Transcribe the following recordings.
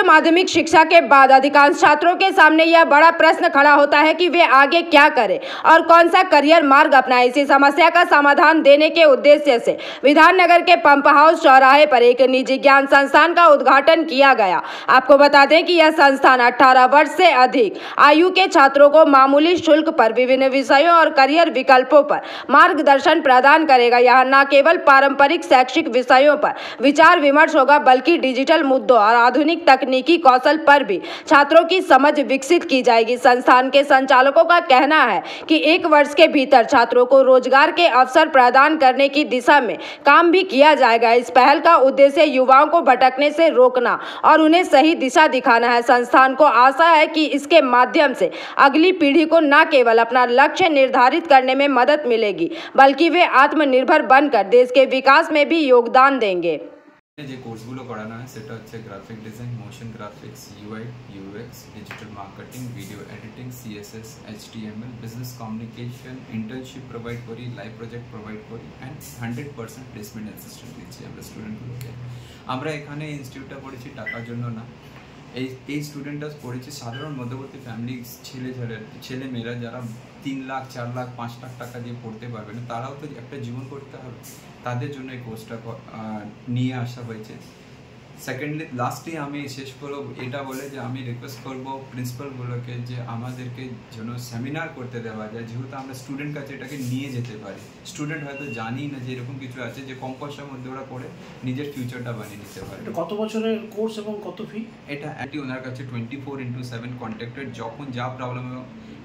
माध्यमिक शिक्षा के बाद अधिकांश छात्रों के सामने यह बड़ा प्रश्न खड़ा होता है कि वे आगे क्या करें और कौन सा करियर मार्ग अपनाएं। इसी समस्या का समाधान देने के उद्देश्य से विधाननगर के पंप हाउस चौराहे पर एक निजी ज्ञान संस्थान का उद्घाटन किया गया। आपको बता दें कि यह संस्थान 18 वर्ष से अधिक आयु के छात्रों को मामूली शुल्क पर विभिन्न विषयों और करियर विकल्पों पर मार्गदर्शन प्रदान करेगा। यहाँ न केवल पारंपरिक शैक्षिक विषयों पर विचार विमर्श होगा, बल्कि डिजिटल मुद्दों और आधुनिक तकनीकी कौशल पर भी छात्रों की समझ विकसित की जाएगी। संस्थान के संचालकों का कहना है कि 1 वर्ष के भीतर छात्रों को रोजगार के अवसर प्रदान करने की दिशा में काम भी किया जाएगा। इस पहल का उद्देश्य युवाओं को भटकने से रोकना और उन्हें सही दिशा दिखाना है। संस्थान को आशा है कि इसके माध्यम से अगली पीढ़ी को न केवल अपना लक्ष्य निर्धारित करने में मदद मिलेगी, बल्कि वे आत्मनिर्भर बनकर देश के विकास में भी योगदान देंगे। যে কোর্সগুলো করানো হয় সেটা হচ্ছে graphic design, motion graphics, UI, UX, digital marketing, video editing, CSS, HTML, business communication, internship provide করি, লাইভ প্রজেক্ট প্রোভাইড করি অ্যান্ড 100% প্লেসমেন্ট অ্যাসিস্ট্যান্ট দিচ্ছি আমরা স্টুডেন্টগুলোকে। আমরা এখানে ইনস্টিটিউটটা পড়েছি টাকার জন্য না। এই স্টুডেন্টরা পড়েছে সাধারণ মধ্যবর্তী ফ্যামিলি ছেলেমেয়েরা যারা 3 লাখ 4 লাখ 5 লাখ টাকা দিয়ে পড়তে পারবে না, তারাও তো একটা জীবন করতে হবে, তাদের জন্য এই কোর্সটা নিয়ে আসা হয়েছে। সেকেন্ডলি লাস্টে আমি শেষ করব এটা বলে যে আমি রিকোয়েস্ট করব প্রিন্সিপালগুলোকে যে আমাদেরকে যেন সেমিনার করতে দেওয়া যায়, যেহেতু আমরা স্টুডেন্ট কাছে এটাকে নিয়ে যেতে পারি। স্টুডেন্ট হয়তো জানি না যে এরকম কিছু আছে যে কম পয়সার মধ্যে ওরা পড়ে নিজের ফিউচারটা বানিয়ে নিতে পারে। কত বছরের কোর্স এবং কত ফি? এটা ওনার কাছে 24/7 কন্ট্যাক্টেড, যখন যা problem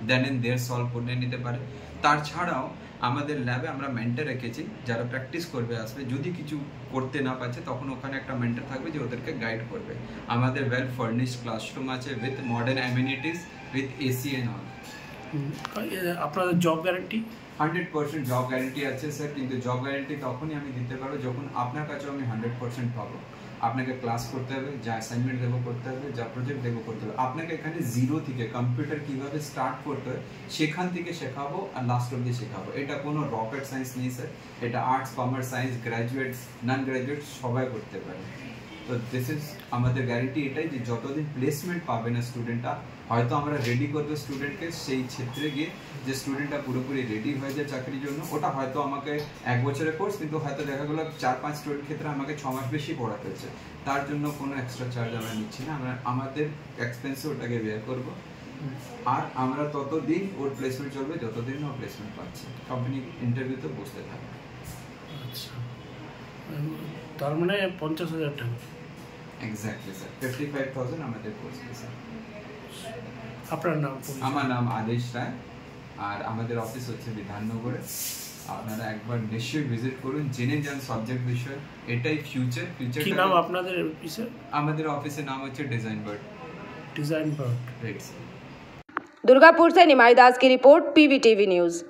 then and there solve করে নিতে পারে। তাছাড়াও আমাদের ল্যাবে আমরা মেন্টর রেখেছি যারা প্র্যাকটিস করবে আসবে, যদি কিছু করতে না পারছে তখন ওখানে একটা মেন্টর থাকবে যে ওদেরকে গাইড করবে। আমাদের ওয়েল ফার্নিশড ক্লাসরুম আছে with modern amenities, with AC and all. আপনাদের জব গ্যারান্টি? 100% জব গ্যারান্টি আছে স্যার, কিন্তু জব গ্যারান্টি তখনই আমি দিতে পারবো যখন আপনার কাছেও আমি 100% পাবো। আপনাকে ক্লাস করতে হবে, যা অ্যাসাইনমেন্ট দেবো করতে হবে, যা প্রজেক্ট দেবো করতে হবে। আপনাকে এখানে জিরো থেকে কম্পিউটার কিভাবে স্টার্ট করতে হয় সেখান থেকে শেখাবো আর লাস্ট অবধি শেখাবো। এটা কোনো রকেট সায়েন্স নেই স্যার, এটা আর্টস, কমার্স, সায়েন্স, গ্র্যাজুয়েট, নন গ্র্যাজুয়েট সবাই করতে পারে। তো দিস ইজ আমাদের গ্যারান্টি এটাই যে যতদিন প্লেসমেন্ট পাবে না স্টুডেন্টটা, হয়তো আমরা রেডি করবো স্টুডেন্টকে সেই ক্ষেত্রে গিয়ে যে স্টুডেন্টটা পুরোপুরি রেডি হয়ে যায় চাকরির জন্য। ওটা হয়তো আমাকে 1 বছরের কোর্স, কিন্তু হয়তো দেখা গেলো 4-5 স্টুডেন্ট ক্ষেত্রে আমাকে 6 মাস বেশি পড়াতে হচ্ছে, তার জন্য কোনো এক্সট্রা চার্জ আমরা নিচ্ছি না, আমরা আমাদের এক্সপেন্সে ওটাকে বেয়ার করবো। আর আমরা ততদিন ওর প্লেসমেন্ট চলবে যতদিন ও প্লেসমেন্ট পাচ্ছে, কোম্পানি ইন্টারভিউতে বসতে থাকবে। আচ্ছা, তার মানে 50,000 টাকা? এক্স্যাক্টলি স্যার, 55,000 আমাদের কোর্স স্যার। আপনার নাম? আমার নাম আদেশ রায়, আর আমাদের অফিস হচ্ছে বিধাননগরে। আপনারা একবার নিশ্চয়ই ভিজিট করুন, জেনে যান সাবজেক্ট বিষয়, এটাই ফিউচার। কি নাম আপনাদের অফিসের? আমাদের অফিসের নাম হচ্ছে ডিজাইন বার্ড। डिजाइन पर। दुर्गापुर से निमाई दास की रिपोर्ट, पीवीटीवी न्यूज़।